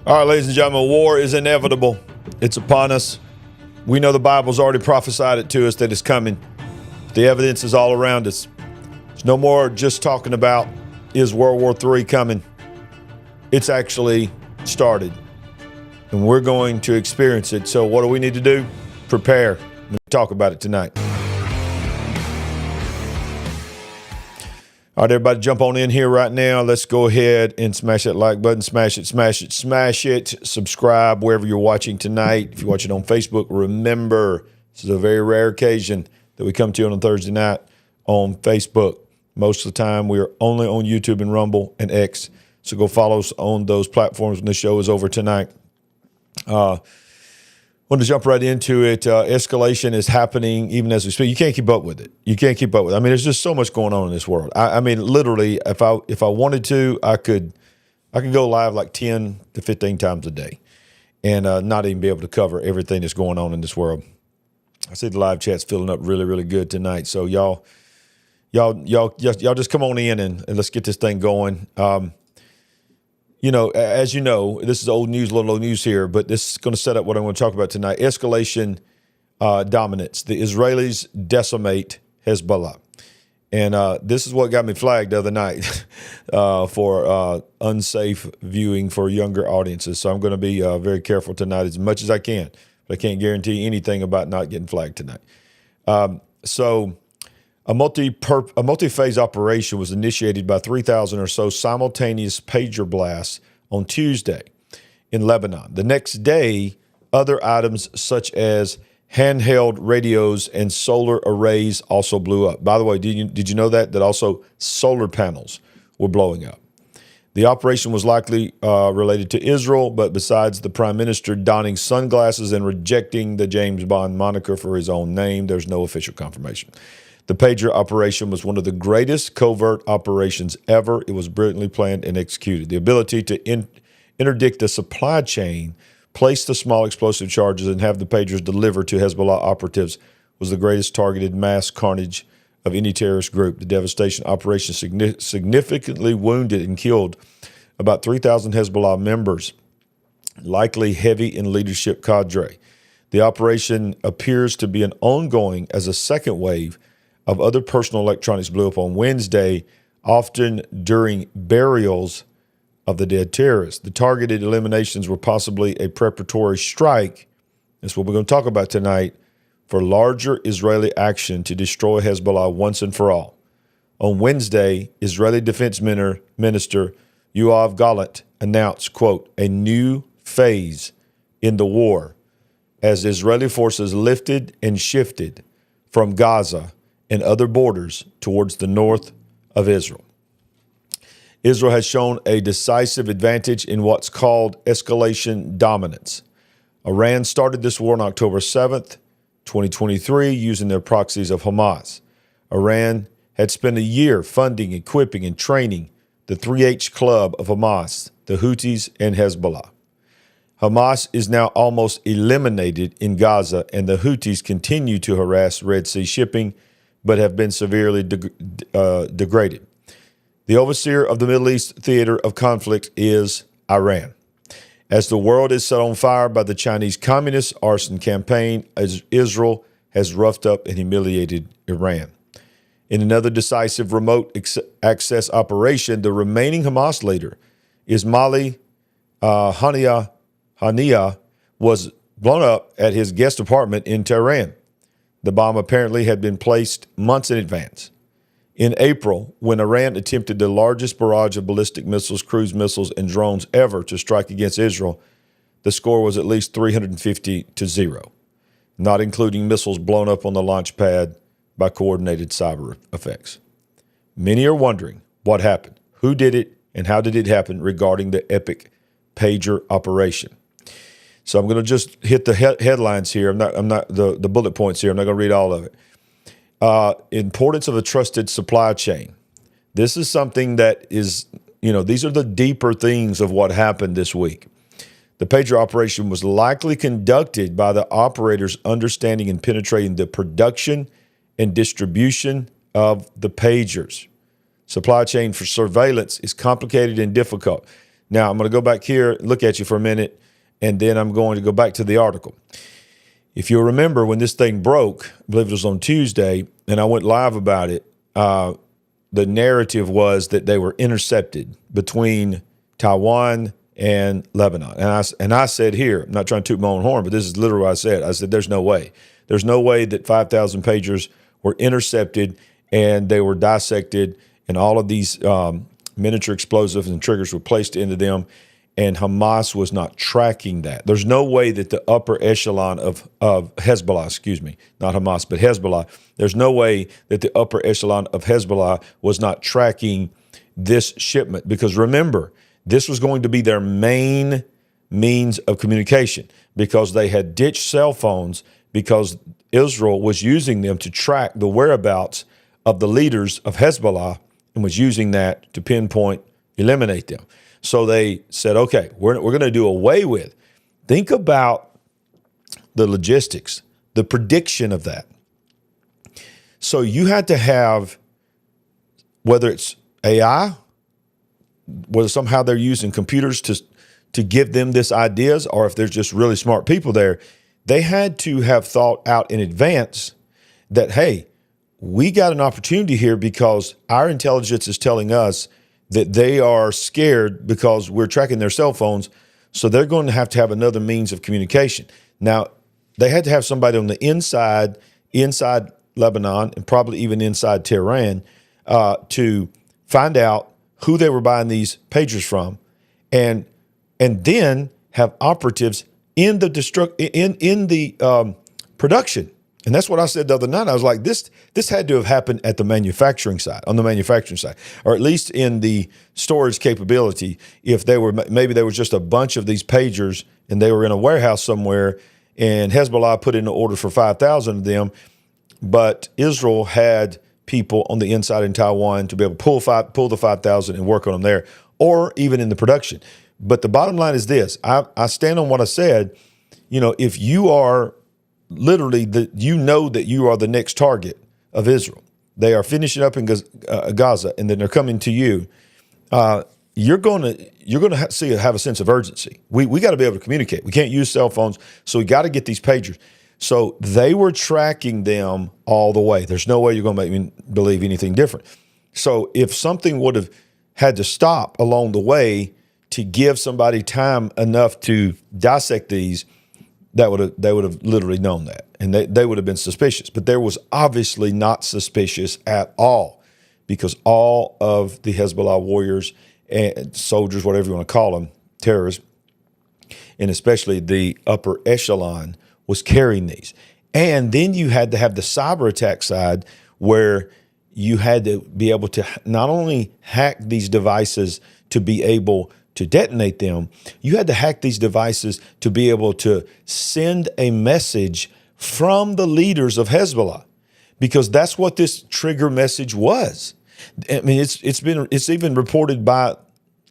All right, ladies and gentlemen, war is inevitable. It's upon us. We know the Bible's already prophesied it to us that it's coming. The evidence is all around us. It's no more just talking about, is World War III coming? It's actually started, and we're going to experience it. So what do we need to do? Prepare. We'll talk about it tonight. All right, everybody jump on in here right now. Let's go ahead and smash that like button. Smash it, smash it, smash it. Subscribe wherever you're watching tonight. If you're watching on Facebook, remember, this is a very rare occasion that we come to you on a Thursday night on Facebook. Most of the time, we are only on YouTube and Rumble and X. So go follow us on those platforms when the show is over tonight. Want to jump right into it. Escalation is happening even as we speak. You can't keep up with it. You can't keep up with it. I mean, there's just so much going on in this world. I mean, literally, if I wanted to, I could go live like 10 to 15 times a day and not even be able to cover everything that's going on in this world. I see the live chat's filling up really, really good tonight. So y'all just come on in and let's get this thing going. You know, as you know, this is old news, little old news here, but this is going to set up what I'm going to talk about tonight. Escalation dominance. The Israelis decimate Hezbollah. And this is what got me flagged the other night for unsafe viewing for younger audiences. So I'm going to be very careful tonight as much as I can. But I can't guarantee anything about not getting flagged tonight. A multi-phase operation was initiated by 3,000 or so simultaneous pager blasts on Tuesday in Lebanon. The next day, other items such as handheld radios and solar arrays also blew up. By the way, did you know that also solar panels were blowing up? The operation was likely related to Israel, but besides the prime minister donning sunglasses and rejecting the James Bond moniker for his own name, there's no official confirmation. The pager operation was one of the greatest covert operations ever. It was brilliantly planned and executed. The ability to interdict the supply chain, place the small explosive charges, and have the pagers delivered to Hezbollah operatives was the greatest targeted mass carnage of any terrorist group. The devastation operation significantly wounded and killed about 3,000 Hezbollah members, likely heavy in leadership cadre. The operation appears to be an ongoing as a second wave of other personal electronics blew up on Wednesday, often during burials of the dead terrorists. The targeted eliminations were possibly a preparatory strike. That's what we're going to talk about tonight, for larger Israeli action to destroy Hezbollah once and for all. On Wednesday, Israeli Defense Minister Yoav Gallant announced, quote, a new phase in the war as Israeli forces lifted and shifted from Gaza and other borders towards the north of Israel. Israel has shown a decisive advantage in what's called escalation dominance. Iran started this war on October 7th, 2023, using their proxies of Hamas. Iran had spent a year funding, equipping, and training the 3H club of Hamas, the Houthis, and Hezbollah. Hamas is now almost eliminated in Gaza, and the Houthis continue to harass Red Sea shipping, but have been severely degraded. The overseer of the Middle East theater of conflict is Iran. As the world is set on fire by the Chinese Communist arson campaign, as Israel has roughed up and humiliated Iran. In another decisive remote access operation, the remaining Hamas leader, Ismaili Haniyeh, was blown up at his guest apartment in Tehran. The bomb apparently had been placed months in advance. In April, when Iran attempted the largest barrage of ballistic missiles, cruise missiles, and drones ever to strike against Israel, the score was at least 350-0, not including missiles blown up on the launch pad by coordinated cyber effects. Many are wondering what happened, who did it, and how did it happen regarding the epic pager operation. So I'm going to just hit the headlines here. I'm not the bullet points here. I'm not going to read all of it. Importance of a trusted supply chain. This is something that is, these are the deeper things of what happened this week. The pager operation was likely conducted by the operators understanding and penetrating the production and distribution of the pagers. Supply chain for surveillance is complicated and difficult. Now, I'm going to go back here, look at you for a minute, and then I'm going to go back to the article. If you'll remember when this thing broke, I believe it was on Tuesday, and I went live about it, the narrative was that they were intercepted between Taiwan and Lebanon. And I said here, I'm not trying to toot my own horn, but this is literally what I said. I said, there's no way. There's no way that 5,000 pagers were intercepted and they were dissected and all of these miniature explosives and triggers were placed into them, and Hamas was not tracking that. There's no way that the upper echelon of Hezbollah, not Hamas, but Hezbollah, there's no way that the upper echelon of Hezbollah was not tracking this shipment, because remember, this was going to be their main means of communication, because they had ditched cell phones because Israel was using them to track the whereabouts of the leaders of Hezbollah and was using that to pinpoint, eliminate them. So they said, okay, we're going to do away with. Think about the logistics, the prediction of that. So you had to have, whether it's AI, whether somehow they're using computers to give them this ideas, or if there's just really smart people there, they had to have thought out in advance that, hey, we got an opportunity here because our intelligence is telling us that they are scared because we're tracking their cell phones. So they're going to have another means of communication. Now, they had to have somebody on the inside Lebanon, and probably even inside Tehran, to find out who they were buying these pagers from, and then have operatives in the production. And that's what I said the other night. I was like, this had to have happened at the manufacturing side, on the manufacturing side, or at least in the storage capability. If maybe there was just a bunch of these pagers and they were in a warehouse somewhere, and Hezbollah put in an order for 5,000 of them, but Israel had people on the inside in Taiwan to be able to pull the 5,000 and work on them there, or even in the production. But the bottom line is this: I stand on what I said. If you are literally that you are the next target of Israel, they are finishing up in Gaza, and then they're coming to you. You're going to have a sense of urgency. We got to be able to communicate. We can't use cell phones, so we got to get these pagers. So they were tracking them all the way. There's no way you're going to make me believe anything different. So if something would have had to stop along the way to give somebody time enough to dissect these, they would have literally known that, and they would have been suspicious. But there was obviously not suspicious at all, because all of the Hezbollah warriors and soldiers, whatever you want to call them, terrorists, and especially the upper echelon, was carrying these. And then you had to have the cyber attack side, where you had to be able to not only hack these devices to be able to detonate them, you had to hack these devices to be able to send a message from the leaders of Hezbollah, because that's what this trigger message was. I mean, it's even reported by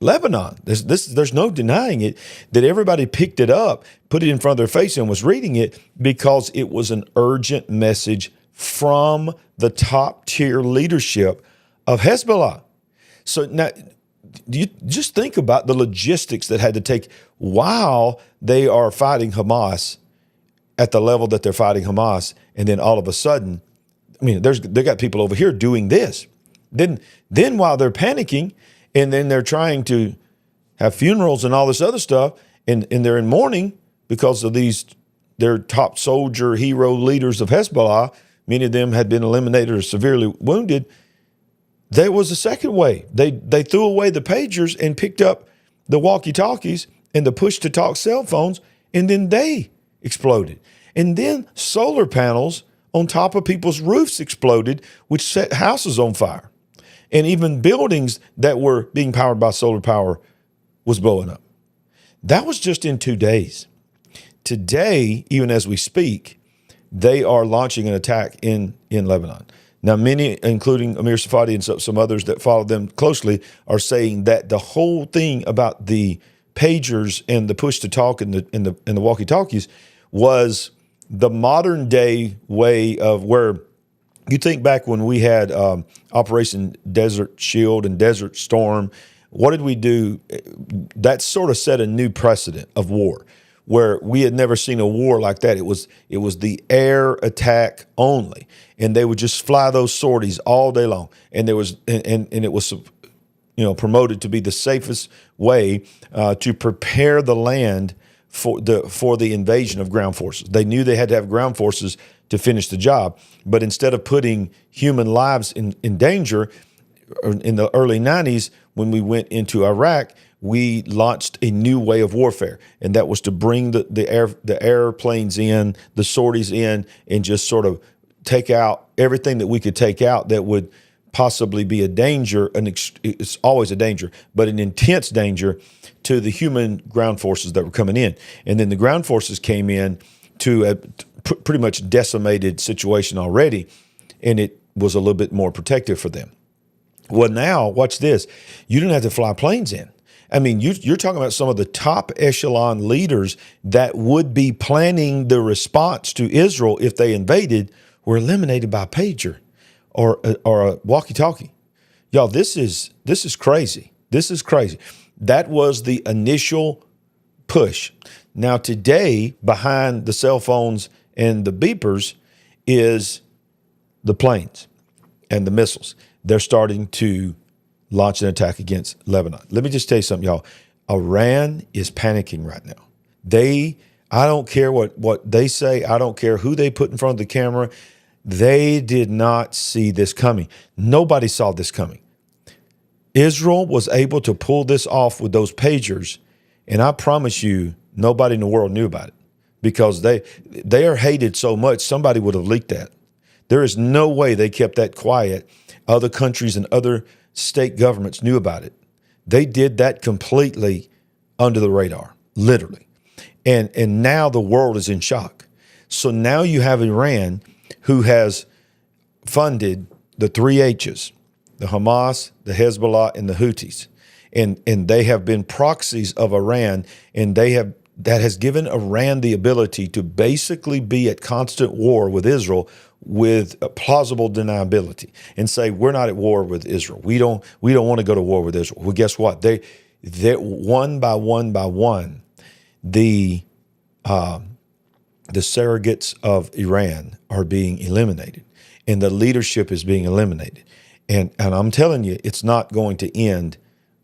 Lebanon. There's no denying it, that everybody picked it up, put it in front of their face, and was reading it because it was an urgent message from the top tier leadership of Hezbollah. So now, you just think about the logistics that had to take while they are fighting Hamas at the level that they're fighting Hamas, and then all of a sudden, I mean, they got people over here doing this. Then while they're panicking, and then they're trying to have funerals and all this other stuff, and they're in mourning because of their top soldier hero leaders of Hezbollah. Many of them had been eliminated or severely wounded. There was a second way. They threw away the pagers and picked up the walkie-talkies and the push-to-talk cell phones, and then they exploded. And then solar panels on top of people's roofs exploded, which set houses on fire. And even buildings that were being powered by solar power was blowing up. That was just in 2 days. Today, even as we speak, they are launching an attack in Lebanon. Now, many, including Amir Safadi and some others that follow them closely, are saying that the whole thing about the pagers and the push-to-talk and the walkie-talkies was the modern day way of where you think back when we had Operation Desert Shield and Desert Storm, What did we do? That sort of set a new precedent of war, where we had never seen a war like that. It was the air attack only, and they would just fly those sorties all day long. And there was and it was promoted to be the safest way to prepare the land for the invasion of ground forces. They knew they had to have ground forces to finish the job, but instead of putting human lives in danger, in the early 90s, when we went into Iraq, we launched a new way of warfare, and that was to bring the airplanes in, the sorties in, and just sort of take out everything that we could take out that would possibly be a danger. It's always a danger, but an intense danger to the human ground forces that were coming in. And then the ground forces came in to a pretty much decimated situation already, and it was a little bit more protective for them. Well, now, watch this. You didn't have to fly planes in. I mean, you're talking about some of the top echelon leaders that would be planning the response to Israel if they invaded were eliminated by pager or a walkie-talkie. Y'all, this is crazy. This is crazy. That was the initial push. Now, today, behind the cell phones and the beepers is the planes and the missiles. They're starting to launch an attack against Lebanon. Let me just tell you something, y'all. Iran is panicking right now. I don't care what they say. I don't care who they put in front of the camera. They did not see this coming. Nobody saw this coming. Israel was able to pull this off with those pagers, and I promise you, nobody in the world knew about it because they are hated so much, somebody would have leaked that. There is no way they kept that quiet. Other countries and other state governments knew about it. They did that completely under the radar, literally. And now the world is in shock. So now you have Iran, who has funded the three H's, the Hamas, the Hezbollah, and the Houthis. And they have been proxies of Iran, and that has given Iran the ability to basically be at constant war with Israel with a plausible deniability and say, we're not at war with Israel. We don't want to go to war with Israel. Well, guess what? They one by one, the surrogates of Iran are being eliminated, and the leadership is being eliminated. And I'm telling you, it's not going to end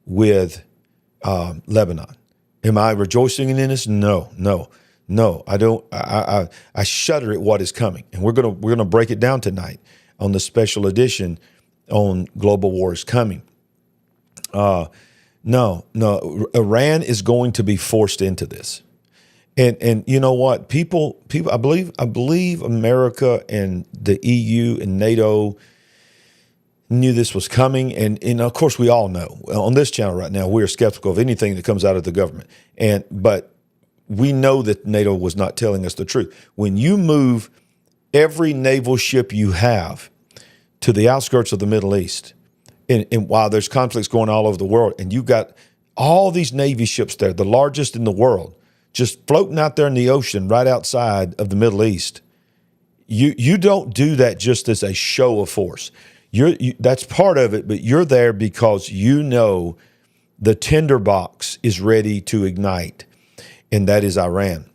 with Lebanon. Am I rejoicing in this? No. I don't. I shudder at what is coming, and we're gonna break it down tonight on the special edition on Global War is Coming. No, Iran is going to be forced into this. And you know what? People, I believe America and the EU and NATO knew this was coming. And of course, we all know on this channel right now, we're skeptical of anything that comes out of the government. But we know that NATO was not telling us the truth. When you move every naval ship you have to the outskirts of the Middle East, and while there's conflicts going all over the world, and you've got all these Navy ships there, the largest in the world, just floating out there in the ocean right outside of the Middle East, you don't do that just as a show of force. That's part of it, but you're there because you know the tinderbox is ready to ignite, and that is Iran.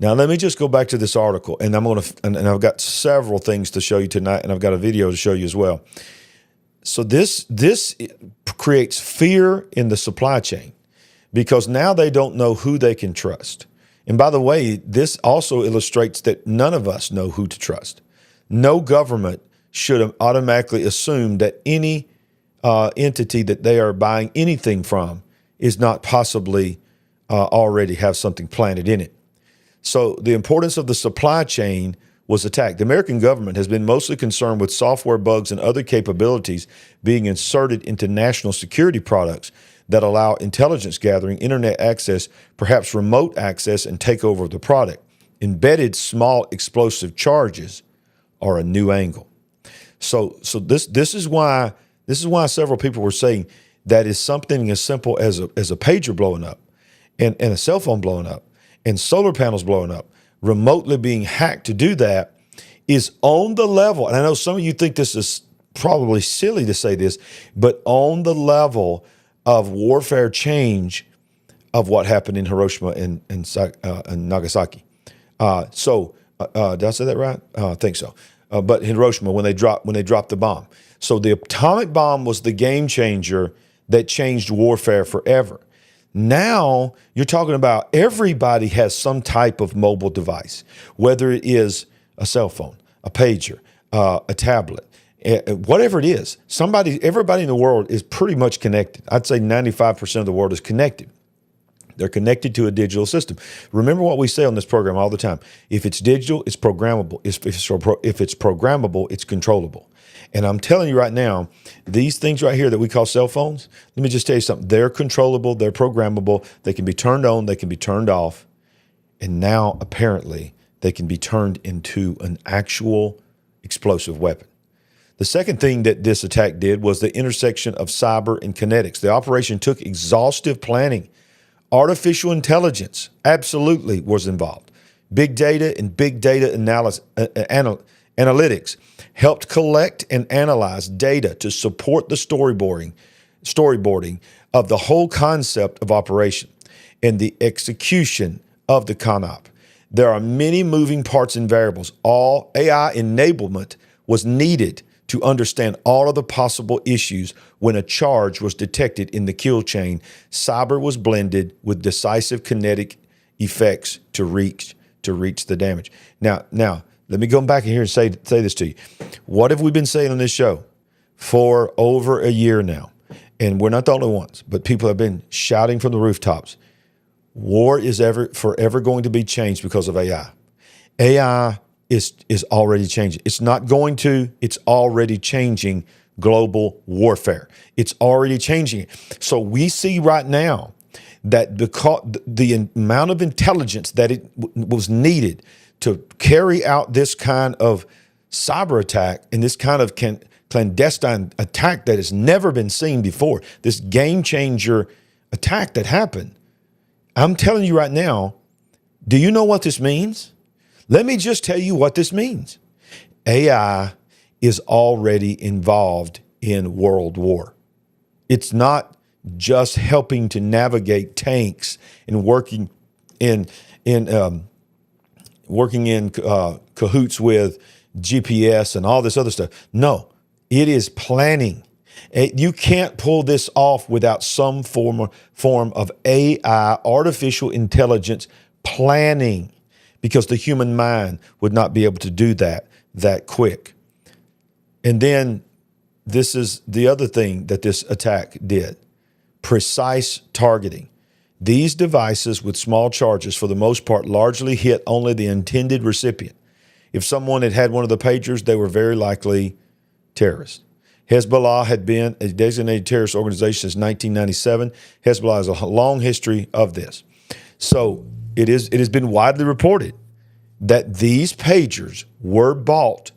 Now, let me just go back to this article, and I've got several things to show you tonight, and I've got a video to show you as well. So this creates fear in the supply chain because now they don't know who they can trust. And by the way, this also illustrates that none of us know who to trust. No government should automatically assume that any entity that they are buying anything from is not possibly already have something planted in it. So the importance of the supply chain was attacked. The American government has been mostly concerned with software bugs and other capabilities being inserted into national security products that allow intelligence gathering, internet access, perhaps remote access, and takeover of the product. Embedded small explosive charges are a new angle. So this is why several people were saying that is something as simple as a pager blowing up and a cell phone blowing up and solar panels blowing up, remotely being hacked to do that is on the level. And I know some of you think this is probably silly to say this, but on the level of warfare change of what happened in Hiroshima and Nagasaki. Did I say that right? I think so. But Hiroshima, when they dropped the bomb. So the atomic bomb was the game changer that changed warfare forever. Now you're talking about everybody has some type of mobile device, whether it is a cell phone, a pager, a tablet, whatever it is. Everybody in the world is pretty much connected. I'd say 95% of the world is connected. They're connected to a digital system. Remember what we say on this program all the time. If it's digital, it's programmable. If it's programmable, it's controllable. And I'm telling you right now, these things right here that we call cell phones, let me just tell you something. They're controllable. They're programmable. They can be turned on. They can be turned off. And now, apparently, they can be turned into an actual explosive weapon. The second thing that this attack did was the intersection of cyber and kinetics. The operation took exhaustive planning. Artificial intelligence absolutely was involved. Big data and big data analytics helped collect and analyze data to support the storyboarding of the whole concept of operation and the execution of the CONOP. There are many moving parts and variables. All AI enablement was needed to understand all of the possible issues when a charge was detected in the kill chain. Cyber was blended with decisive kinetic effects to reach the damage. Now, let me go back in here and say this to you. What have we been saying on this show for over a year now? And we're not the only ones, but people have been shouting from the rooftops. War is forever going to be changed because of AI. AI is already changing. It's not going to, it's already changing global warfare. It's already changing it. So we see right now that the amount of intelligence that it was needed to carry out this kind of cyber attack and this kind of clandestine attack that has never been seen before, this game changer attack that happened. I'm telling you right now, do you know what this means? Let me just tell you what this means. AI is already involved in world war. It's not just helping to navigate tanks and working in cahoots with GPS and all this other stuff. No, it is planning. You can't pull this off without some form of AI, artificial intelligence planning, because the human mind would not be able to do that quick. And then this is the other thing that this attack did. Precise targeting. These devices with small charges, for the most part, largely hit only the intended recipient. If someone had one of the pagers, they were very likely terrorists. Hezbollah had been a designated terrorist organization since 1997. Hezbollah has a long history of this. So it has been widely reported that these pagers were bought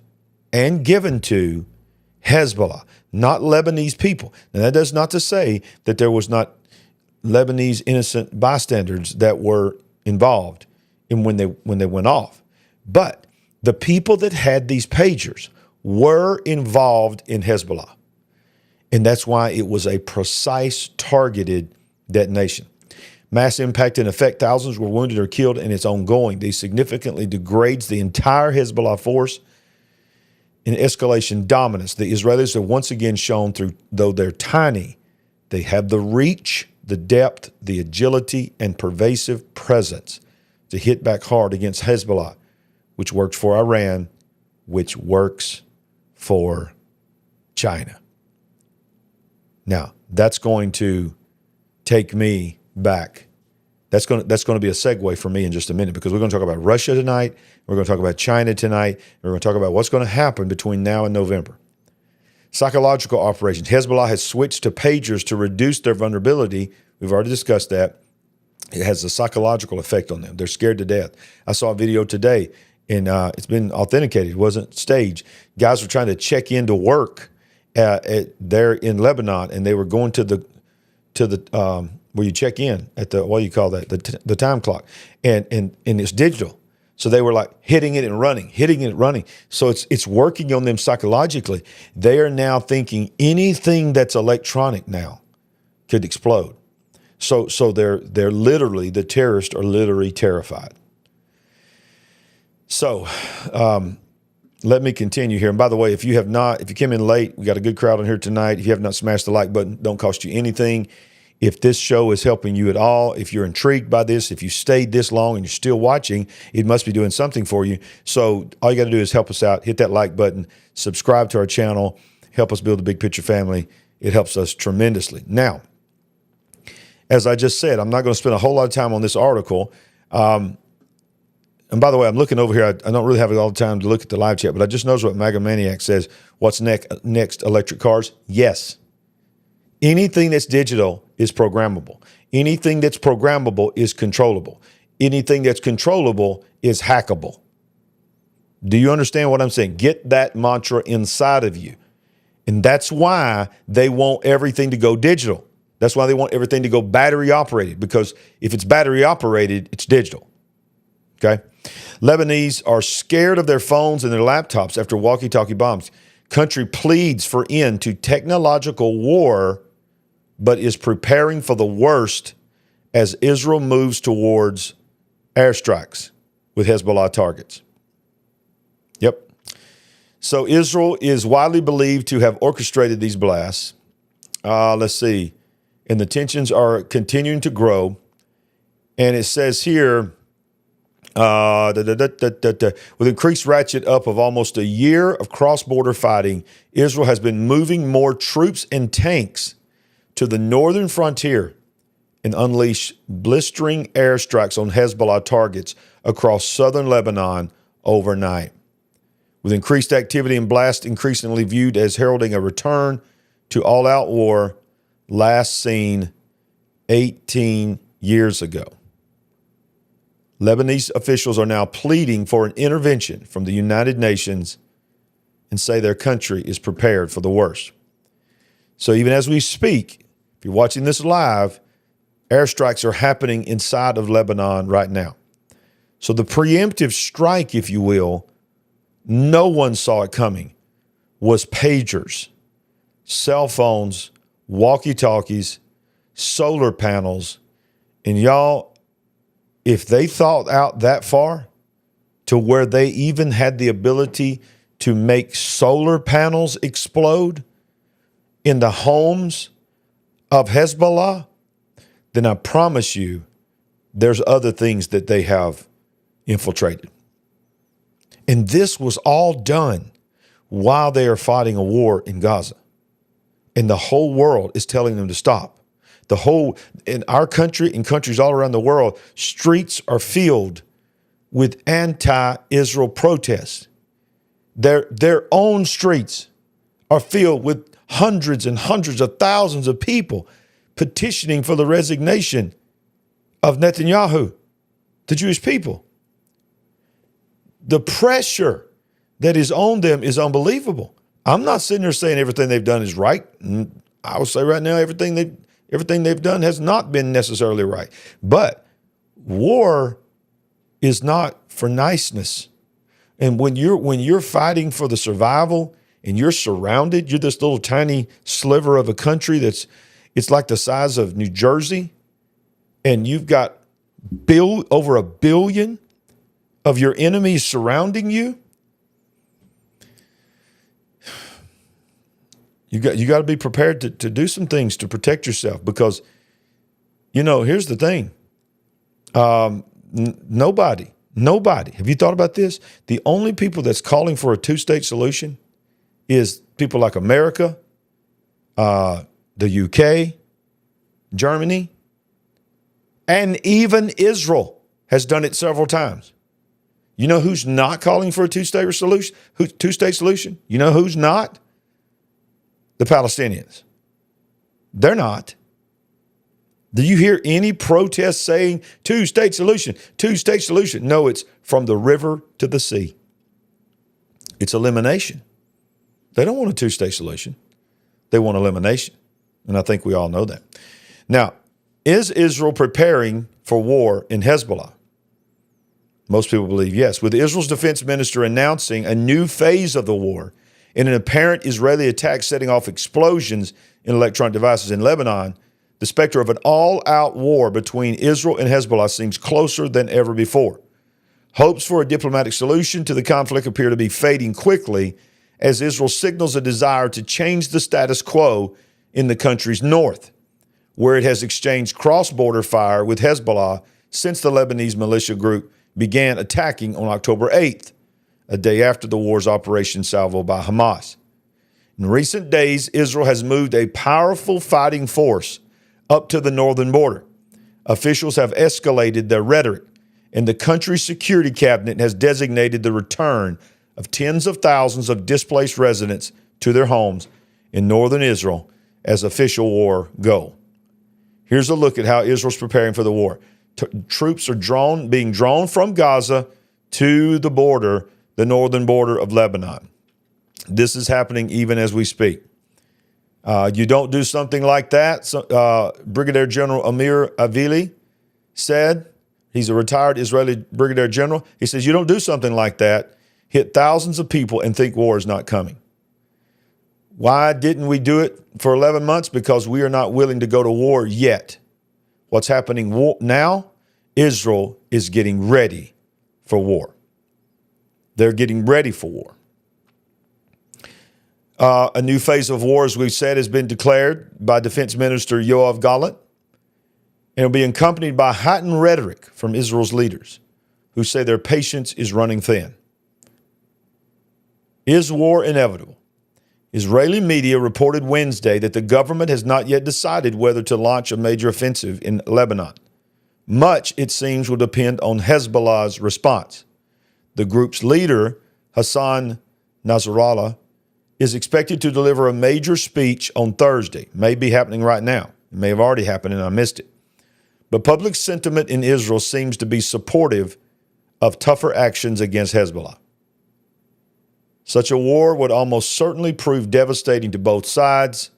and given to Hezbollah, not Lebanese people. Now, that does not to say that there was not Lebanese innocent bystanders that were involved in when they went off. But the people that had these pagers were involved in Hezbollah. And that's why it was a precise, targeted detonation. Mass impact and effect, thousands were wounded or killed, and it's ongoing. These significantly degrades the entire Hezbollah force. In escalation dominance, the Israelis have once again shown through, though they're tiny, they have the reach, the depth, the agility, and pervasive presence to hit back hard against Hezbollah, which works for Iran, which works for China. Now, that's going to take me back. That's going to be a segue for me in just a minute, because we're going to talk about Russia tonight. We're going to talk about China tonight. And we're going to talk about what's going to happen between now and November. Psychological operations. Hezbollah has switched to pagers to reduce their vulnerability. We've already discussed that. It has a psychological effect on them. They're scared to death. I saw a video today, and it's been authenticated. It wasn't staged. Guys were trying to check into work there in Lebanon, and they were going to the where you check in at the, what do you call that, the time clock, and it's digital. So they were like hitting it and running. So it's working on them psychologically. They are now thinking anything that's electronic now could explode. So they're literally, the terrorists are literally terrified. So let me continue here. And by the way, if you came in late, we got a good crowd on here tonight. If you have not smashed the like button, don't cost you anything. If this show is helping you at all, if you're intrigued by this, if you stayed this long and you're still watching, it must be doing something for you. So all you got to do is help us out. Hit that like button, subscribe to our channel, help us build a big picture family. It helps us tremendously. Now, as I just said, I'm not going to spend a whole lot of time on this article. And by the way, I'm looking over here. I don't really have all the time to look at the live chat, but I just noticed what Maga Maniac says. What's next? Electric cars? Yes. Anything that's digital is programmable. Anything that's programmable is controllable. Anything that's controllable is hackable. Do you understand what I'm saying? Get that mantra inside of you. And that's why they want everything to go digital. That's why they want everything to go battery operated, because if it's battery operated, it's digital. Okay? Lebanese are scared of their phones and their laptops after walkie-talkie bombs. Country pleads for end to technological war, but is preparing for the worst as Israel moves towards airstrikes with Hezbollah targets. Yep. So Israel is widely believed to have orchestrated these blasts. Let's see. And the tensions are continuing to grow. And it says here, with increased ratchet up of almost a year of cross-border fighting, Israel has been moving more troops and tanks to the northern frontier and unleash blistering airstrikes on Hezbollah targets across southern Lebanon overnight. With increased activity and blast increasingly viewed as heralding a return to all-out war last seen 18 years ago. Lebanese officials are now pleading for an intervention from the United Nations and say their country is prepared for the worst. So even as we speak, if you're watching this live, airstrikes are happening inside of Lebanon right now. So the preemptive strike, if you will, no one saw it coming, was pagers, cell phones, walkie-talkies, solar panels. And y'all, if they thought out that far to where they even had the ability to make solar panels explode in the homes of Hezbollah, then I promise you there's other things that they have infiltrated. And this was all done while they are fighting a war in Gaza. And the whole world is telling them to stop. In our country and countries all around the world, streets are filled with anti-Israel protests. Their own streets are filled with hundreds and hundreds of thousands of people petitioning for the resignation of Netanyahu, the Jewish people. The pressure that is on them is unbelievable. I'm not sitting there saying everything they've done is right. I would say right now everything they've done has not been necessarily right. But war is not for niceness. And when you're fighting for the survival and you're surrounded, you're this little tiny sliver of a country it's like the size of New Jersey, and you've got over 1 billion of your enemies surrounding you. You got to be prepared to do some things to protect yourself, because, here's the thing. Nobody, have you thought about this? The only people that's calling for a two-state solution is people like America, the UK, Germany, and even Israel has done it several times. You know who's not calling for a two-state solution? You know who's not? The Palestinians. They're not. Do you hear any protests saying two-state solution, two-state solution? No, it's from the river to the sea. It's elimination. They don't want a two-state solution. They want elimination. And I think we all know that. Now, is Israel preparing for war in Hezbollah? Most people believe yes. With Israel's defense minister announcing a new phase of the war in an apparent Israeli attack setting off explosions in electronic devices in Lebanon, the specter of an all-out war between Israel and Hezbollah seems closer than ever before. Hopes for a diplomatic solution to the conflict appear to be fading quickly as Israel signals a desire to change the status quo in the country's north, where it has exchanged cross-border fire with Hezbollah since the Lebanese militia group began attacking on October 8th, a day after the war's Operation Salvo by Hamas. In recent days, Israel has moved a powerful fighting force up to the northern border. Officials have escalated their rhetoric, and the country's security cabinet has designated the return of tens of thousands of displaced residents to their homes in northern Israel as official war goal. Here's a look at how Israel's preparing for the war. Troops are being drawn from Gaza to the border, the northern border of Lebanon. This is happening even as we speak. You don't do something like that, Brigadier General Amir Avili said. He's a retired Israeli brigadier general. He says, you don't do something like that, hit thousands of people and think war is not coming. Why didn't we do it for 11 months? Because we are not willing to go to war yet. What's happening now? Israel is getting ready for war. They're getting ready for war. A new phase of war, as we've said, has been declared by Defense Minister Yoav Gallant. And it'll be accompanied by heightened rhetoric from Israel's leaders who say their patience is running thin. Is war inevitable? Israeli media reported Wednesday that the government has not yet decided whether to launch a major offensive in Lebanon. Much, it seems, will depend on Hezbollah's response. The group's leader, Hassan Nasrallah, is expected to deliver a major speech on Thursday. May be happening right now. It may have already happened and I missed it. But public sentiment in Israel seems to be supportive of tougher actions against Hezbollah. Such a war would almost certainly prove devastating to both sides.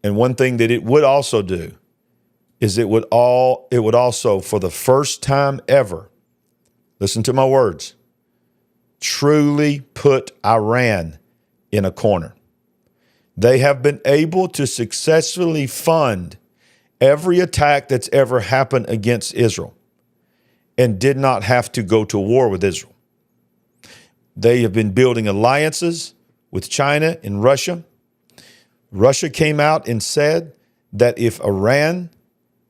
And one thing that it would also do is it would also, for the first time ever, listen to my words, truly put Iran in a corner. They have been able to successfully fund every attack that's ever happened against Israel and did not have to go to war with Israel. They have been building alliances with China and Russia. Russia came out and said that if Iran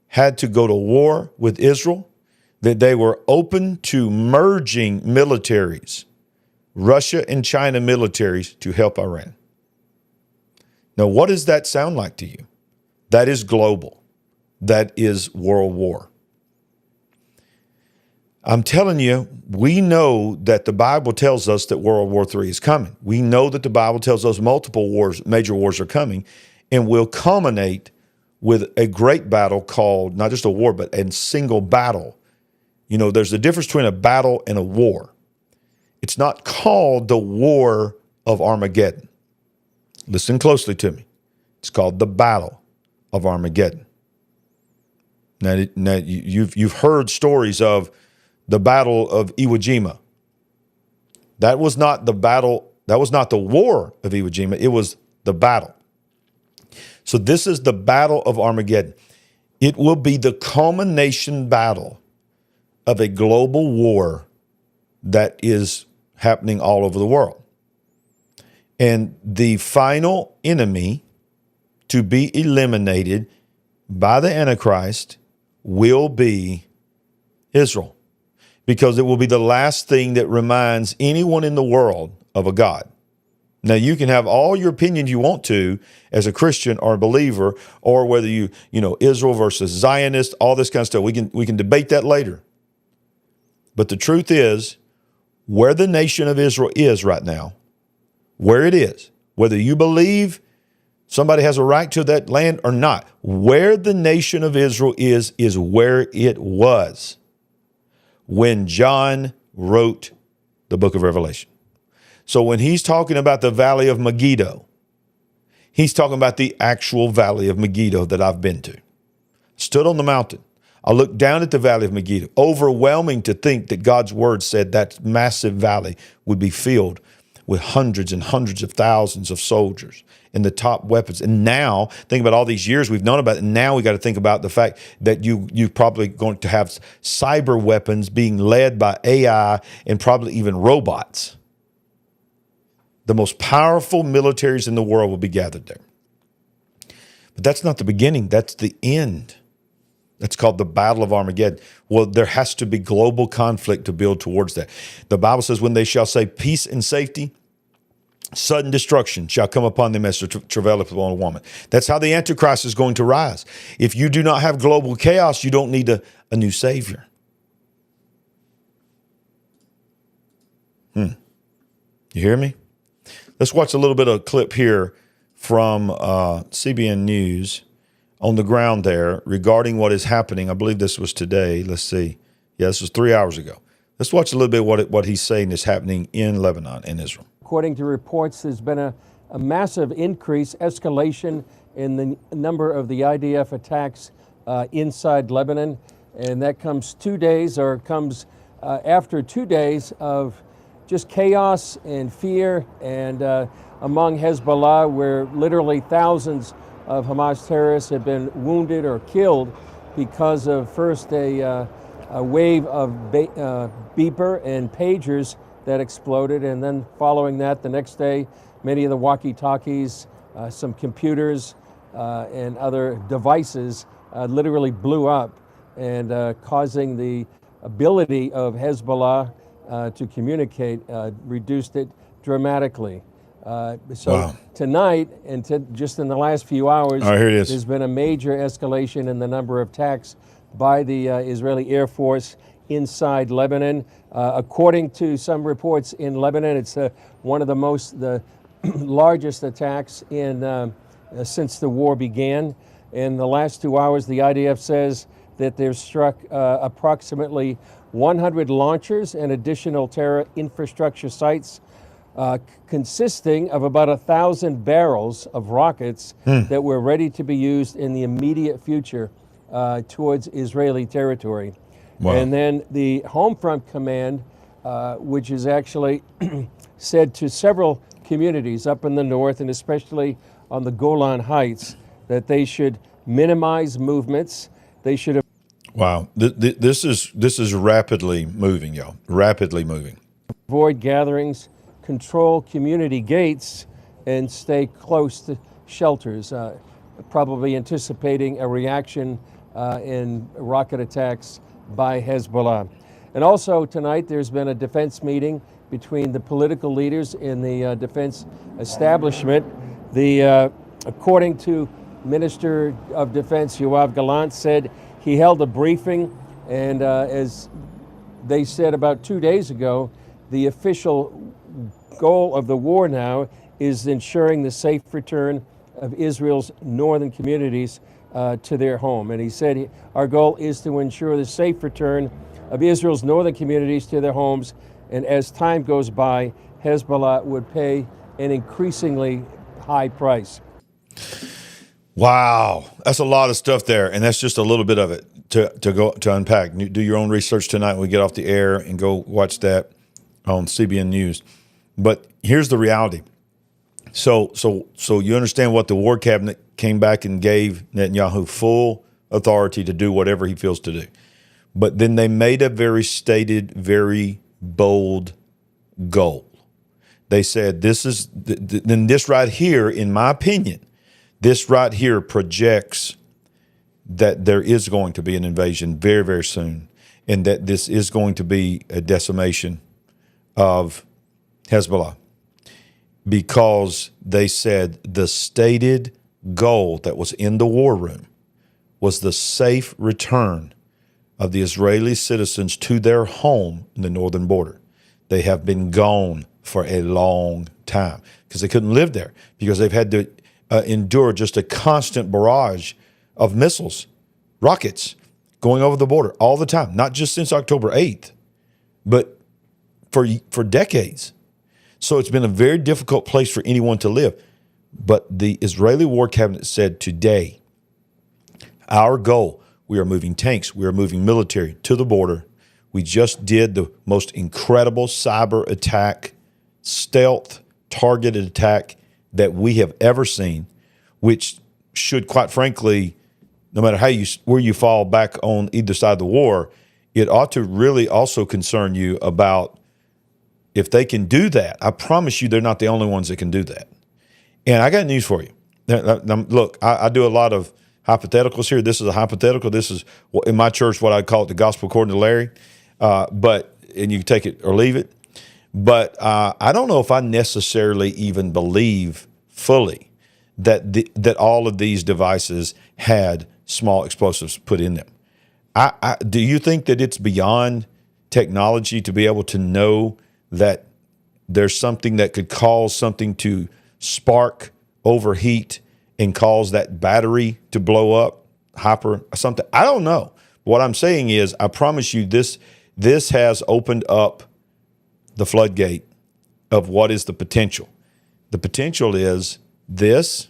had to go to war with Israel, that they were open to merging militaries, Russia and China militaries, to help Iran. Now, what does that sound like to you? That is global. That is world war. I'm telling you, we know that the Bible tells us that World War III is coming. We know that the Bible tells us multiple wars, major wars are coming, and will culminate with a great battle called, not just a war, but a single battle. You know, there's a difference between a battle and a war. It's not called the War of Armageddon. Listen closely to me. It's called the Battle of Armageddon. Now you've heard stories of the Battle of Iwo Jima. That was not the battle. That was not the War of Iwo Jima. It was the battle. So this is the Battle of Armageddon. It will be the culmination battle of a global war that is happening all over the world. And the final enemy to be eliminated by the Antichrist will be Israel, because it will be the last thing that reminds anyone in the world of a God. Now, you can have all your opinions you want to as a Christian or a believer, or whether you Israel versus Zionist, all this kind of stuff. We can debate that later. But the truth is, where the nation of Israel is right now, where it is, whether you believe somebody has a right to that land or not, where the nation of Israel is where it was when John wrote the book of Revelation. So when he's talking about the valley of Megiddo, he's talking about the actual valley of Megiddo that I've been to. Stood on the mountain. I looked down at the valley of Megiddo. Overwhelming to think that God's word said that massive valley would be filled with hundreds and hundreds of thousands of soldiers and the top weapons. And now, think about all these years we've known about it, and now we got to think about the fact that you're probably going to have cyber weapons being led by AI and probably even robots. The most powerful militaries in the world will be gathered there. But that's not the beginning. That's the end. That's called the Battle of Armageddon. Well, there has to be global conflict to build towards that. The Bible says, when they shall say peace and safety, sudden destruction shall come upon them as travaileth upon a woman. That's how the Antichrist is going to rise. If you do not have global chaos, you don't need a new Savior. You hear me? Let's watch a little bit of a clip here from CBN News on the ground there regarding what is happening. I believe this was today. Let's see. Yeah, this was 3 hours ago. Let's watch a little bit what he's saying is happening in Lebanon and Israel. According to reports, there's been a massive increase, escalation in the number of the IDF attacks inside Lebanon. And that comes after 2 days of just chaos and fear and among Hezbollah, where literally thousands of Hamas terrorists have been wounded or killed because of first a wave of beeper and pagers that exploded, and then following that, the next day, many of the walkie-talkies, some computers, and other devices literally blew up, and causing the ability of Hezbollah to communicate, reduced it dramatically. Wow. Tonight, and just in the last few hours, there's been a major escalation in the number of attacks by the Israeli Air Force inside Lebanon. According to some reports in Lebanon, it's one of the largest attacks since the war began. In the last 2 hours, the IDF says that they've struck approximately 100 launchers and additional terror infrastructure sites, consisting of about 1,000 barrels of rockets that were ready to be used in the immediate future towards Israeli territory. Wow. And then the Homefront Command, which is actually said to several communities up in the north and especially on the Golan Heights that they should minimize movements. They should have. Wow, this is rapidly moving, y'all. Rapidly moving. Avoid gatherings, control community gates, and stay close to shelters. Probably anticipating a reaction in rocket attacks by Hezbollah. And also tonight, there's been a defense meeting between the political leaders in the defense establishment. According to Minister of Defense Yoav Gallant, said he held a briefing, and as they said about 2 days ago, the official goal of the war now is ensuring the safe return of Israel's northern communities to their home. And he said, our goal is to ensure the safe return of Israel's northern communities to their homes, and as time goes by, Hezbollah would pay an increasingly high price. Wow, that's a lot of stuff there, and that's just a little bit of it to unpack. Do your own research tonight when we get off the air and go watch that on CBN News. But here's the reality. So you understand what the War Cabinet came back and gave Netanyahu full authority to do whatever he feels to do. But then they made a very stated, very bold goal. They said, then this right here, in my opinion, this right here projects that there is going to be an invasion very, very soon, and that this is going to be a decimation of Hezbollah, because they said the stated goal that was in the war room was the safe return of the Israeli citizens to their home in the northern border. They have been gone for a long time because they couldn't live there, because they've had to endure just a constant barrage of missiles, rockets going over the border all the time, not just since October 8th, but for decades. So it's been a very difficult place for anyone to live. But the Israeli War Cabinet said today, our goal, we are moving tanks, we are moving military to the border. We just did the most incredible cyber attack stealth targeted attack that we have ever seen, which should, quite frankly, no matter where you fall back on either side of the war, it ought to really also concern you about if they can do that. I promise you they're not the only ones that can do that. And I got news for you. Look, I do a lot of hypotheticals here. This is a hypothetical. This is, in my church, what I call it the gospel according to Larry. And you can take it or leave it. But I don't know if I necessarily even believe fully that all of these devices had small explosives put in them. Do you think that it's beyond technology to be able to know that there's something that could cause something to spark, overheat, and cause that battery to blow up, something? I don't know. What I'm saying is, I promise you this has opened up the floodgate of what is the potential. The potential is this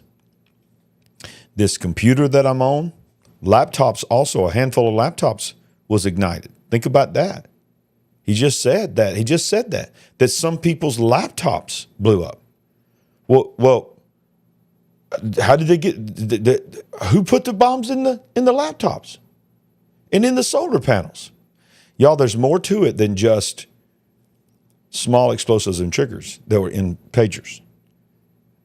computer that I'm on, laptops also, a handful of laptops was ignited. Think about that. He just said that some people's laptops blew up. Well, how did they get, who put the bombs in the laptops and in the solar panels? Y'all, there's more to it than just small explosives and triggers that were in pagers.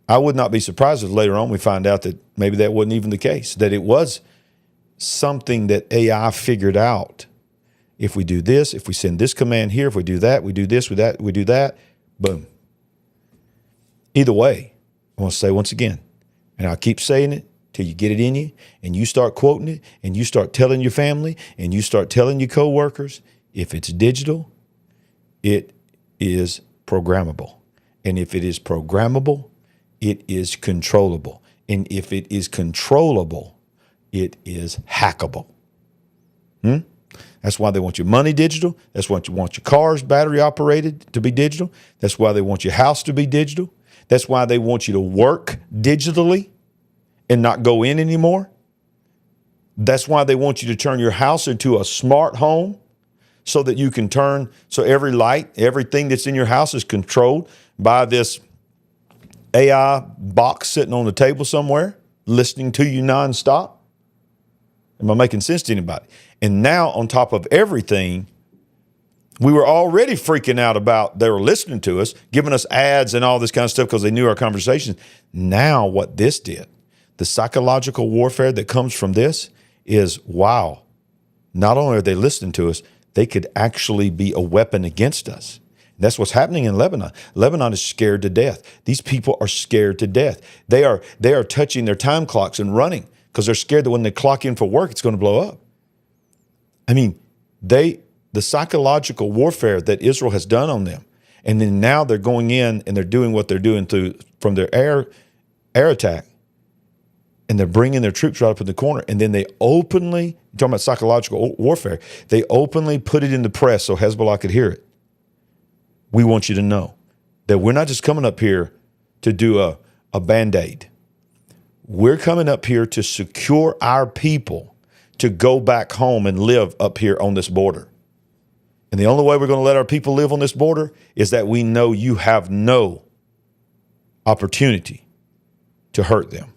I would not be surprised if later on we find out that maybe that wasn't even the case, that it was something that AI figured out. If we do this, if we send this command here, if we do that, we do this, we do that, boom. Either way, I want to say once again, and I'll keep saying it till you get it in you, and you start quoting it, and you start telling your family, and you start telling your coworkers, if it's digital, it is programmable. And if it is programmable, it is controllable. And if it is controllable, it is hackable. That's why they want your money digital. That's why you want your cars battery operated to be digital. That's why they want your house to be digital. That's why they want you to work digitally and not go in anymore. That's why they want you to turn your house into a smart home so that you can so every light, everything that's in your house is controlled by this AI box sitting on the table somewhere, listening to you nonstop. Am I making sense to anybody? And now, on top of everything, we were already freaking out about they were listening to us, giving us ads and all this kind of stuff because they knew our conversations. Now, what this did, the psychological warfare that comes from this is, wow, not only are they listening to us, they could actually be a weapon against us. And that's what's happening in Lebanon. Lebanon is scared to death. These people are scared to death. They are touching their time clocks and running because they're scared that when they clock in for work, it's going to blow up. I mean, the psychological warfare that Israel has done on them, and then now they're going in and they're doing what they're doing from their air attack, and they're bringing their troops right up in the corner, and then they openly, talking about psychological warfare, they openly put it in the press so Hezbollah could hear it. We want you to know that we're not just coming up here to do a Band-Aid. We're coming up here to secure our people to go back home and live up here on this border. And the only way we're going to let our people live on this border is that we know you have no opportunity to hurt them.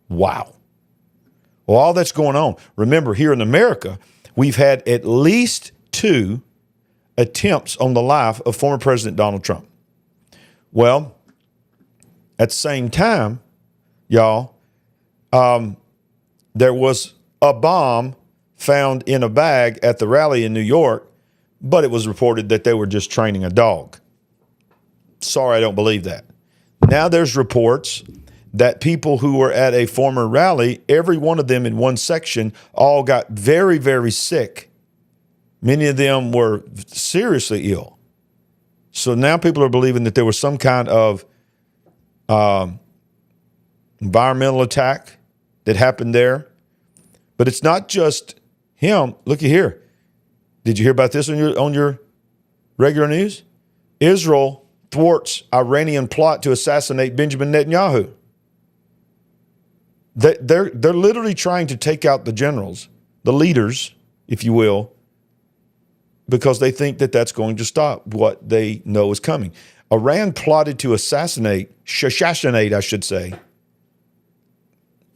Wow. Well, all that's going on. Remember, here in America, we've had at least 2 attempts on the life of former President Donald Trump. Well, at the same time, y'all, there was a bomb found in a bag at the rally in New York, but it was reported that they were just training a dog. Sorry, I don't believe that. Now there's reports that people who were at a former rally, every one of them in one section, all got very, very sick. Many of them were seriously ill. So now people are believing that there was some kind of environmental attack that happened there. But it's not just him. Look at here. Did you hear about this on your regular news? Israel thwarts Iranian plot to assassinate Benjamin Netanyahu. They're literally trying to take out the generals, the leaders, if you will, because they think that that's going to stop what they know is coming. Iran plotted to assassinate, I should say.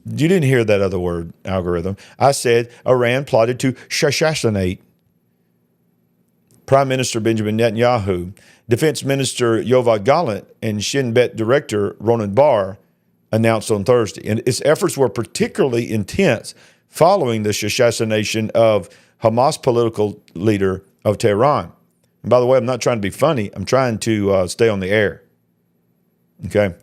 You didn't hear that other word, algorithm. I said Iran plotted to assassinate Prime Minister Benjamin Netanyahu. Defense Minister Yoav Gallant and Shin Bet Director Ronan Bar announced on Thursday. And its efforts were particularly intense following the assassination of Hamas political leader of Tehran. And by the way, I'm not trying to be funny. I'm trying to stay on the air. Okay.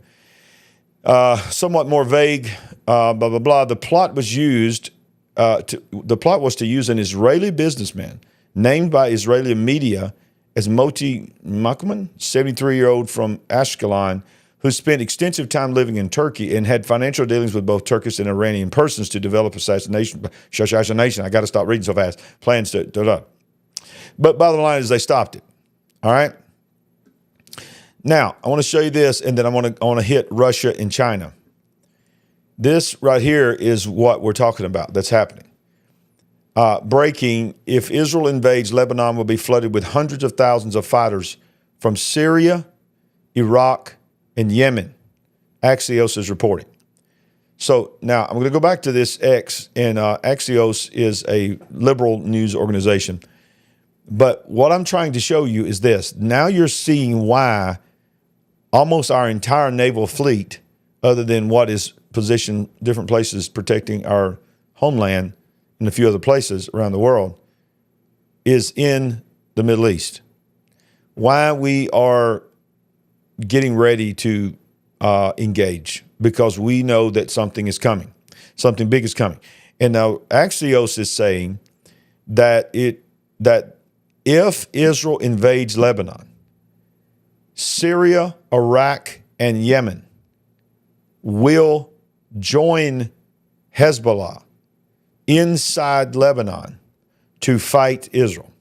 Somewhat more vague, blah, blah, blah. The plot was used, the plot was to use an Israeli businessman named by Israeli media as Moti Makman, 73-year-old from Ashkelon, who spent extensive time living in Turkey and had financial dealings with both Turkish and Iranian persons to develop assassination. I got to stop reading so fast. Plans to. But bottom line is they stopped it. All right. Now I want to show you this, and then I want to hit Russia and China. This right here is what we're talking about. That's happening. Breaking: if Israel invades, Lebanon will be flooded with hundreds of thousands of fighters from Syria, Iraq, and Yemen. Axios is reporting. So now I'm going to go back to this X, and Axios is a liberal news organization. But what I'm trying to show you is this. Now you're seeing why almost our entire naval fleet, other than what is positioned different places protecting our homeland and a few other places around the world, is in the Middle East. Why we are getting ready to engage, because we know that something is coming. Something big is coming. And now Axios is saying that if Israel invades Lebanon, Syria, Iraq, and Yemen will join Hezbollah inside Lebanon to fight Israel.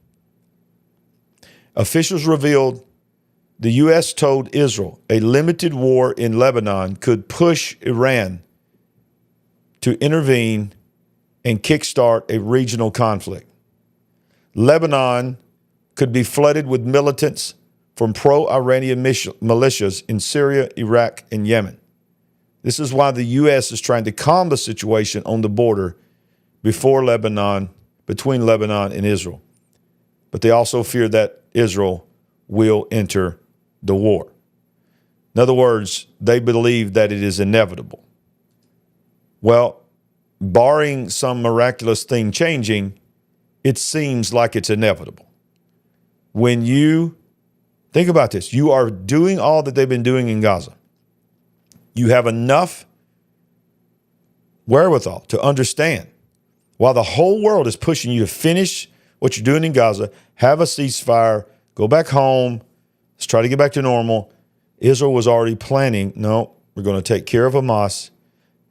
Officials revealed the U.S. told Israel a limited war in Lebanon could push Iran to intervene and kickstart a regional conflict. Lebanon could be flooded with militants from pro-Iranian militias in Syria, Iraq, and Yemen. This is why the U.S. is trying to calm the situation on the border between Lebanon and Israel. But they also fear that Israel will enter the war. In other words, they believe that it is inevitable. Well, barring some miraculous thing changing, it seems like it's inevitable. When you think about this, you are doing all that they've been doing in Gaza. You have enough wherewithal to understand, while the whole world is pushing you to finish what you're doing in Gaza, have a ceasefire, go back home, let's try to get back to normal. Israel was already planning, no, we're going to take care of Hamas,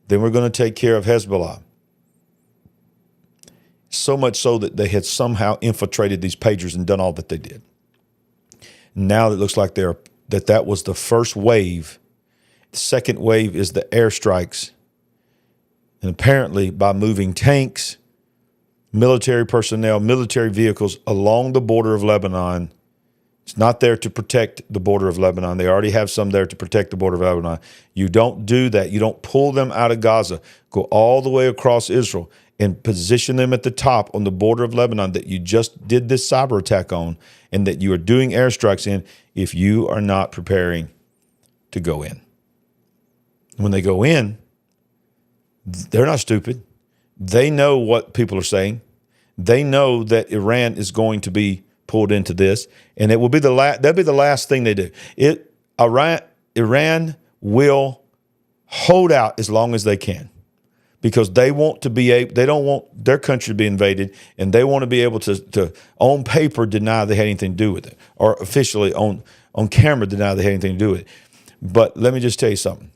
then we're going to take care of Hezbollah. So much so that they had somehow infiltrated these pagers and done all that they did. Now it looks like that was the first wave. The second wave is the airstrikes. And apparently by moving tanks, military personnel, military vehicles along the border of Lebanon. It's not there to protect the border of Lebanon. They already have some there to protect the border of Lebanon. You don't do that. You don't pull them out of Gaza, go all the way across Israel and position them at the top on the border of Lebanon that you just did this cyber attack on and that you are doing airstrikes in if you are not preparing to go in. When they go in, they're not stupid. They know what people are saying. They know that Iran is going to be pulled into this, and it will be that'll be the last thing they do. Iran will hold out as long as they can, because they want to be they don't want their country to be invaded, and they want to be able to on paper deny they had anything to do with it, or officially on camera deny they had anything to do with it. But let me just tell you something.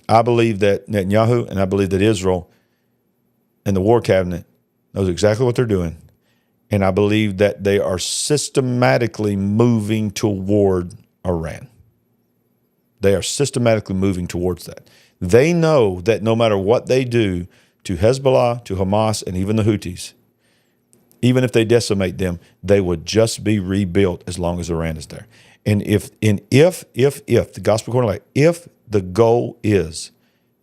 I believe that Netanyahu and I believe that Israel and the war cabinet knows exactly what they're doing. And I believe that they are systematically moving toward Iran. They are systematically moving towards that. They know that no matter what they do to Hezbollah, to Hamas, and even the Houthis, even if they decimate them, they will just be rebuilt as long as Iran is there. And if the gospel according to if the goal is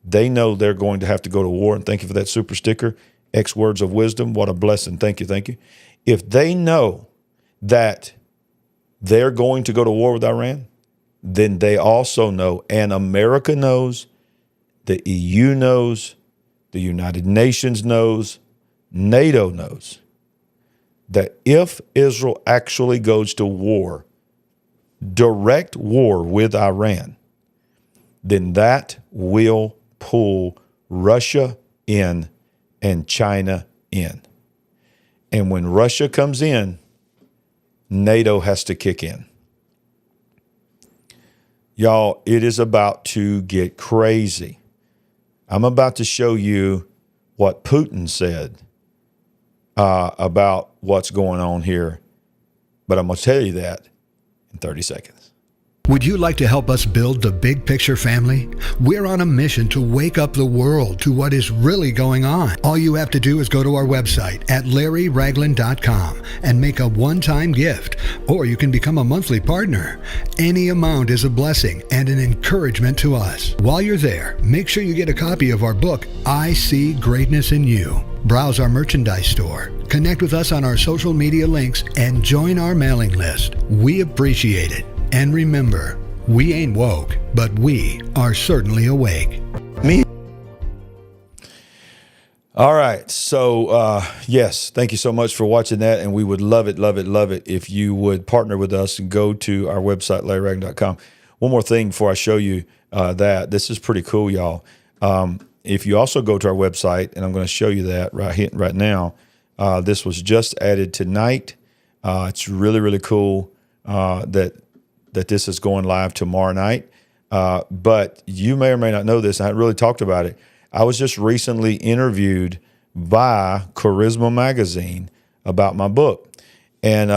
they know they're going to have to go to war, and thank you for that super sticker, X words of wisdom, what a blessing, thank you. If they know that they're going to go to war with Iran, then they also know, and America knows, the EU knows, the United Nations knows, NATO knows, that if Israel actually goes to war, direct war with Iran, then that will pull Russia in and China in. And when Russia comes in, NATO has to kick in. Y'all, it is about to get crazy. I'm about to show you what Putin said about what's going on here, but I'm going to tell you that in 30 seconds. Would you like to help us build the big picture family? We're on a mission to wake up the world to what is really going on. All you have to do is go to our website at LarryRagland.com and make a one-time gift, or you can become a monthly partner. Any amount is a blessing and an encouragement to us. While you're there, make sure you get a copy of our book, I See Greatness in You. Browse our merchandise store, connect with us on our social media links, and join our mailing list. We appreciate it. And remember, we ain't woke, but we are certainly awake. All right. So, yes, thank you so much for watching that. And we would love it if you would partner with us and go to our website, LarryRagland.com. One more thing before I show you that. This is pretty cool, y'all. If you also go to our website, and I'm going to show you that right now, this was just added tonight. It's really, really cool that this is going live tomorrow night. But you may or may not know this. I hadn't really talked about it. I was just recently interviewed by Charisma Magazine about my book. And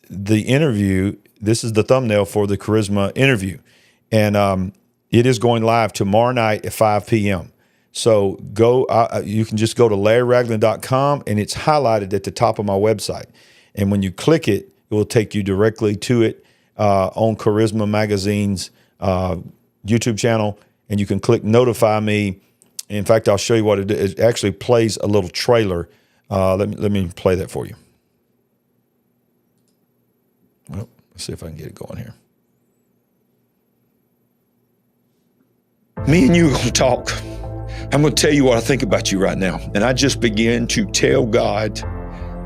the interview, this is the thumbnail for the Charisma interview. And it is going live tomorrow night at 5 p.m. So you can just go to LarryRagland.com, and it's highlighted at the top of my website. And when you click it, it will take you directly to it on Charisma Magazine's YouTube channel, and you can click notify me. In fact, I'll show you what it is. It actually plays a little trailer. Let me play that for you. Well, let's see if I can get it going here. Me and you are going to talk. I'm going to tell you what I think about you right now. And I just began to tell God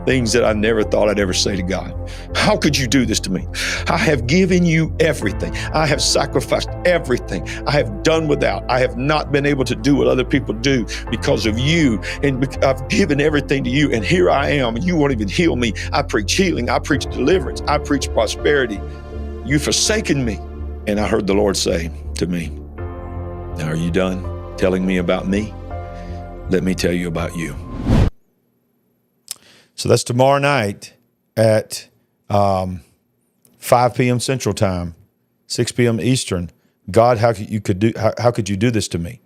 things that I never thought I'd ever say to God. How could you do this to me? I have given you everything. I have sacrificed everything. I have done without. I have not been able to do what other people do because of you. And I've given everything to you. And here I am, and you won't even heal me. I preach healing. I preach deliverance. I preach prosperity. You've forsaken me. And I heard the Lord say to me, now are you done telling me about me? Let me tell you about you. So that's tomorrow night at 5 p.m. Central Time, 6 p.m. Eastern. God, how could you do this to me?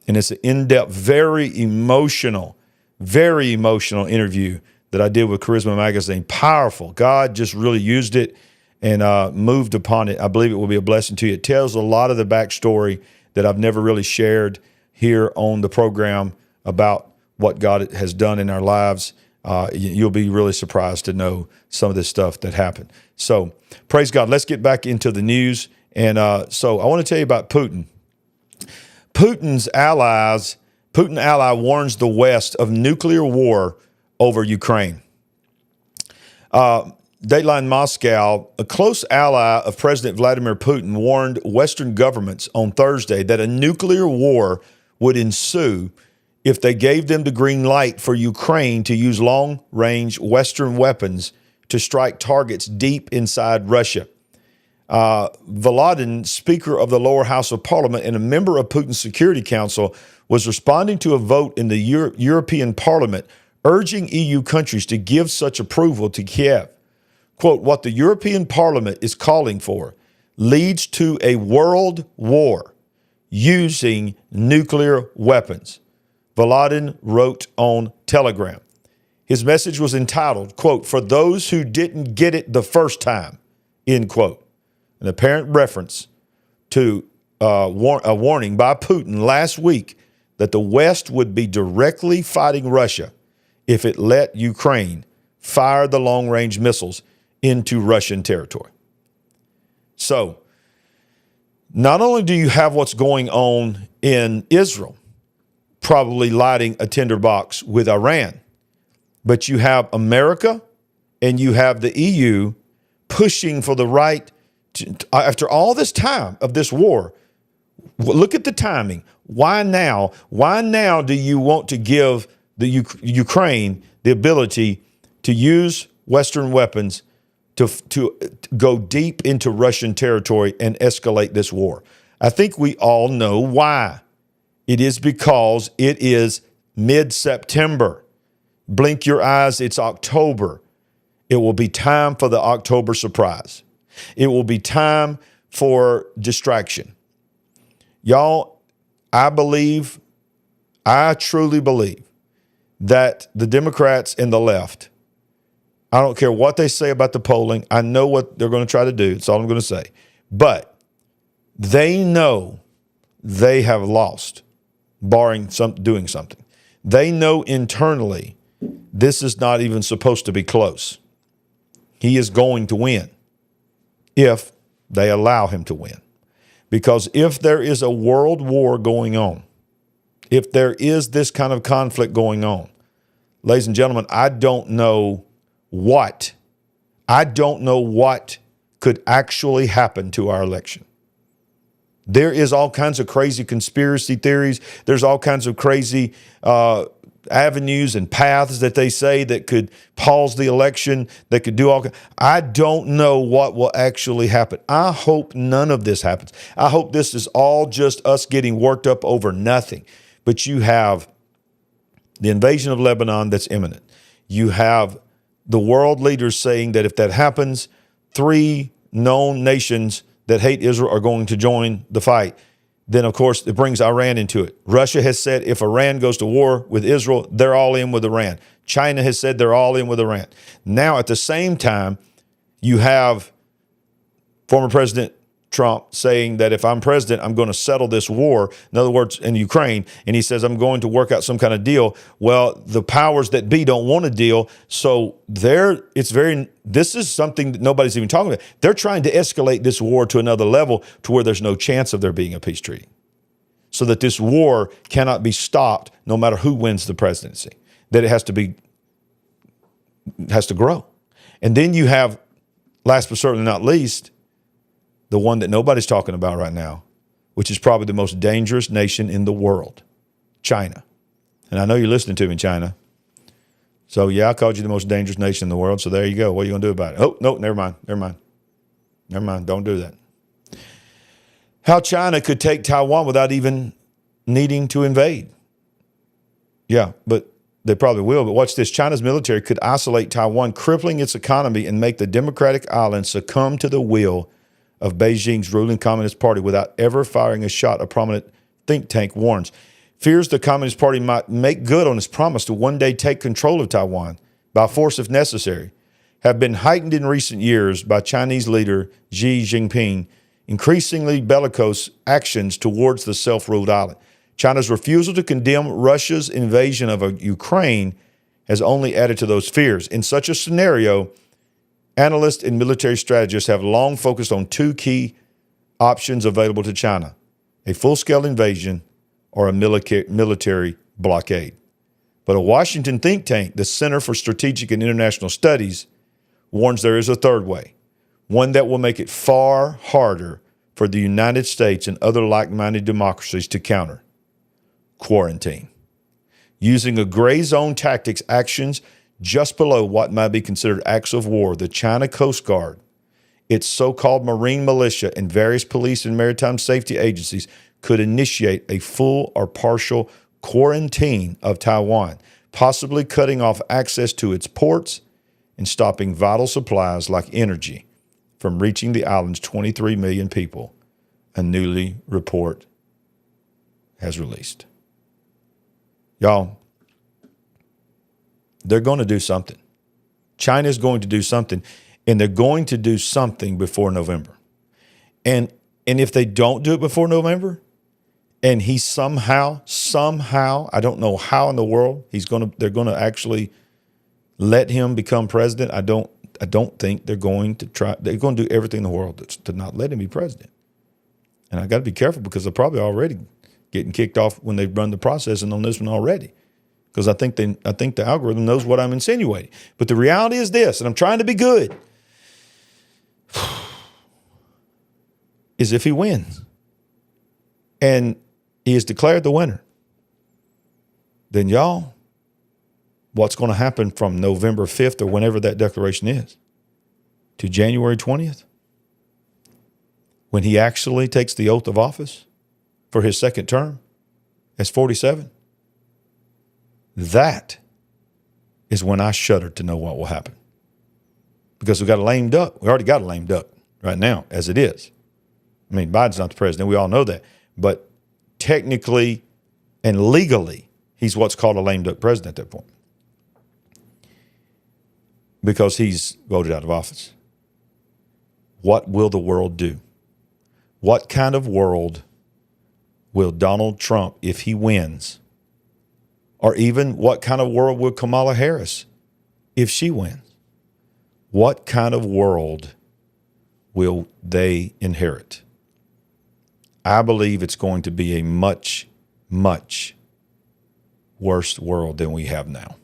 And it's an in-depth, very emotional interview that I did with Charisma Magazine. Powerful. God just really used it and moved upon it. I believe it will be a blessing to you. It tells a lot of the backstory that I've never really shared here on the program about what God has done in our lives. You'll be really surprised to know some of this stuff that happened. So praise God. Let's get back into the news. And so I want to tell you about Putin. Putin ally warns the West of nuclear war over Ukraine. Dateline Moscow, a close ally of President Vladimir Putin, warned Western governments on Thursday that a nuclear war would ensue if they gave them the green light for Ukraine to use long-range Western weapons to strike targets deep inside Russia. Volodin, Speaker of the lower house of parliament and a member of Putin's Security Council, was responding to a vote in the European Parliament urging EU countries to give such approval to Kiev. Quote, what the European Parliament is calling for leads to a world war using nuclear weapons, Volodin wrote on Telegram. His message was entitled, quote, "For those who didn't get it the first time," end quote. An apparent reference to a warning by Putin last week that the West would be directly fighting Russia if it let Ukraine fire the long-range missiles into Russian territory. So, not only do you have what's going on in Israel, probably lighting a tinderbox with Iran, but you have America and you have the EU pushing for the right to, after all this time of this war. Look at the timing. Why now? Why now do you want to give the Ukraine the ability to use Western weapons to go deep into Russian territory and escalate this war? I think we all know why. It is because it is mid-September. Blink your eyes, it's October. It will be time for the October surprise. It will be time for distraction. Y'all, I truly believe that the Democrats and the left, I don't care what they say about the polling. I know what they're going to try to do. That's all I'm going to say. But they know they have lost, barring doing something. They know internally this is not even supposed to be close. He is going to win if they allow him to win. Because if there is a world war going on, if there is this kind of conflict going on, ladies and gentlemen, I don't know what could actually happen to our election. There is all kinds of crazy conspiracy theories. There's all kinds of crazy avenues and paths that they say that could pause the election, that could do all. I don't know what will actually happen. I hope none of this happens. I hope this is all just us getting worked up over nothing. But you have the invasion of Lebanon that's imminent. You have the world leaders saying that if that happens, 3 known nations that hate Israel are going to join the fight. Then, of course, it brings Iran into it. Russia has said if Iran goes to war with Israel, they're all in with Iran. China has said they're all in with Iran. Now, at the same time, you have former President Trump saying that if I'm president, I'm going to settle this war. In other words, in Ukraine. And he says, I'm going to work out some kind of deal. Well, the powers that be don't want a deal. So this is something that nobody's even talking about. They're trying to escalate this war to another level to where there's no chance of there being a peace treaty. So that this war cannot be stopped no matter who wins the presidency. That it has to grow. And then you have, last but certainly not least, the one that nobody's talking about right now, which is probably the most dangerous nation in the world, China. And I know you're listening to me, China. So, yeah, I called you the most dangerous nation in the world. So there you go. What are you going to do about it? Oh, no, never mind. Don't do that. How China could take Taiwan without even needing to invade. Yeah, but they probably will. But watch this. China's military could isolate Taiwan, crippling its economy and make the democratic island succumb to the will of Beijing's ruling Communist Party without ever firing a shot, a prominent think tank warns. Fears the Communist Party might make good on its promise to one day take control of Taiwan by force if necessary have been heightened in recent years by Chinese leader Xi Jinping, increasingly bellicose actions towards the self-ruled island. China's refusal to condemn Russia's invasion of Ukraine has only added to those fears. In such a scenario, analysts and military strategists have long focused on 2 key options available to China: a full-scale invasion or a military blockade. But a Washington think tank, the Center for Strategic and International Studies, warns there is a third way, one that will make it far harder for the United States and other like-minded democracies to counter: quarantine. Using a gray zone tactics, actions just below what might be considered acts of war, the China Coast Guard, its so-called marine militia, and various police and maritime safety agencies could initiate a full or partial quarantine of Taiwan, possibly cutting off access to its ports and stopping vital supplies like energy from reaching the island's 23 million people, a newly report has released. Y'all, They're going to do something. China's going to do something, and they're going to do something before November. And if they don't do it before November, and he somehow, I don't know how in the world they're going to actually let him become president. I don't think they're going to do everything in the world to not let him be president. And I got to be careful because they're probably already getting kicked off when they run the processing on this one already. Because I think the algorithm knows what I'm insinuating. But the reality is this, and I'm trying to be good, is if he wins and he is declared the winner, then y'all, what's going to happen from November 5th or whenever that declaration is to January 20th, when he actually takes the oath of office for his second term as 47, that is when I shudder to know what will happen. Because we got a lame duck. We already got a lame duck right now, as it is. I mean, Biden's not the president. We all know that. But technically and legally, he's what's called a lame duck president at that point. Because he's voted out of office. What will the world do? What kind of world will Donald Trump, if he wins, or even what kind of world will Kamala Harris, if she wins? What kind of world will they inherit? I believe it's going to be a much, much worse world than we have now.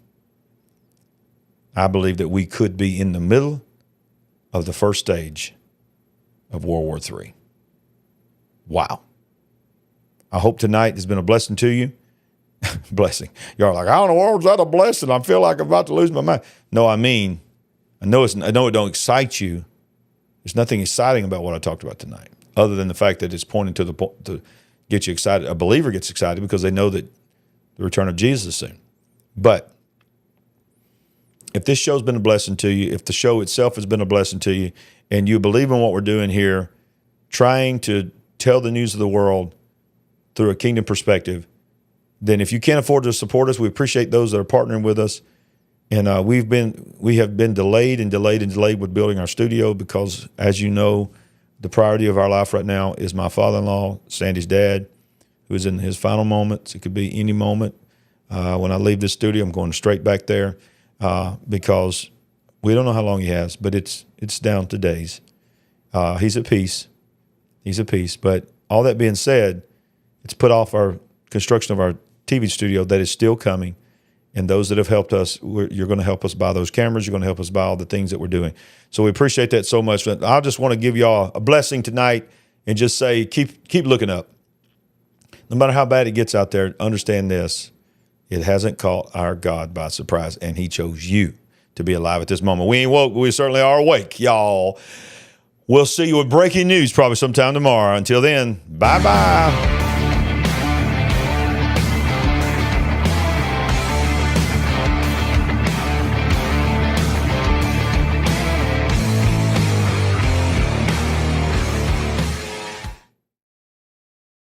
I believe that we could be in the middle of the first stage of World War III. Wow. I hope tonight has been a blessing to you. Blessing. You're like, how in the world is that a blessing? I feel like I'm about to lose my mind. No, I mean, I know it don't excite you. There's nothing exciting about what I talked about tonight, other than the fact that it's pointing to the point to get you excited. A believer gets excited because they know that the return of Jesus is soon. But if this show's been a blessing to you, if the show itself has been a blessing to you, and you believe in what we're doing here, trying to tell the news of the world through a kingdom perspective, then if you can't afford to support us, we appreciate those that are partnering with us. And we have been delayed with building our studio because, as you know, the priority of our life right now is my father-in-law, Sandy's dad, who is in his final moments. It could be any moment. When I leave this studio, I'm going straight back there because we don't know how long he has, but it's down to days. He's at peace. But all that being said, it's put off our construction of our TV studio that is still coming. And those that have helped us, you're going to help us buy those cameras. You're going to help us buy all the things that we're doing. So we appreciate that so much. I just want to give y'all a blessing tonight and just say, keep looking up. No matter how bad it gets out there, understand this. It hasn't caught our God by surprise, and he chose you to be alive at this moment. We ain't woke, but we certainly are awake, y'all. We'll see you with breaking news probably sometime tomorrow. Until then, bye-bye.